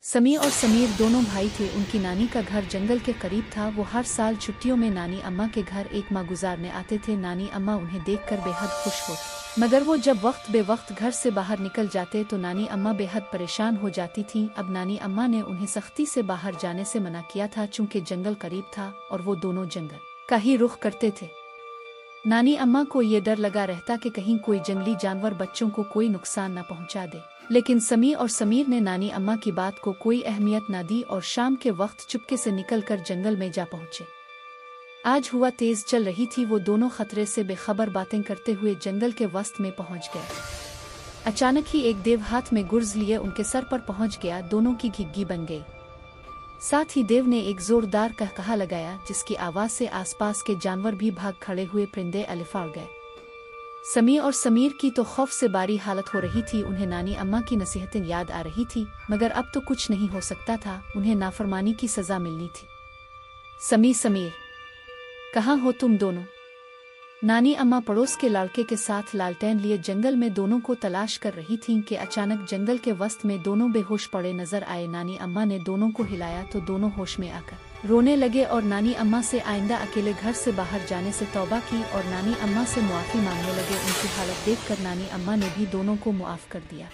समी और समीर दोनों भाई थे। उनकी नानी का घर जंगल के करीब था। वो हर साल छुट्टियों में नानी अम्मा के घर एक माह गुजारने आते थे। नानी अम्मा उन्हें देखकर बेहद खुश होती, मगर वो जब वक्त बे वक्त घर से बाहर निकल जाते तो नानी अम्मा बेहद परेशान हो जाती थीं। अब नानी अम्मा ने उन्हें सख्ती से बाहर जाने से मना किया था, चूँकि जंगल करीब था और वो दोनों जंगल का ही रुख करते थे। नानी अम्मा को ये डर लगा रहता कि कहीं कोई जंगली जानवर बच्चों को कोई नुकसान न पहुंचा दे। लेकिन समी और समीर ने नानी अम्मा की बात को कोई अहमियत न दी और शाम के वक्त चुपके से निकलकर जंगल में जा पहुंचे। आज हुआ तेज चल रही थी। वो दोनों खतरे से बेखबर बातें करते हुए जंगल के वस्त में पहुंच गए। अचानक ही एक देव हाथ में गुर्ज लिए उनके सर पर पहुंच गया। दोनों की घिग्गी बन गई। साथ ही देव ने एक जोरदार कहकहा लगाया, जिसकी आवाज से आसपास के जानवर भी भाग खड़े हुए। परिंदे अलिफाड़ गए। समी और समीर की तो खौफ से बारी हालत हो रही थी। उन्हें नानी अम्मा की नसीहतें याद आ रही थी, मगर अब तो कुछ नहीं हो सकता था। उन्हें नाफरमानी की सजा मिलनी थी। समी, समीर, कहाँ हो तुम दोनों? नानी अम्मा पड़ोस के लड़के के साथ लालटेन लिए जंगल में दोनों को तलाश कर रही थीं कि अचानक जंगल के वस्त में दोनों बेहोश पड़े नजर आए। नानी अम्मा ने दोनों को हिलाया तो दोनों होश में आकर रोने लगे और नानी अम्मा से आइंदा अकेले घर से बाहर जाने से तौबा की और नानी अम्मा से मुआफ़ी मांगने लगे। उनकी हालत देखकर नानी अम्मा ने भी दोनों को मुआफ़ कर दिया।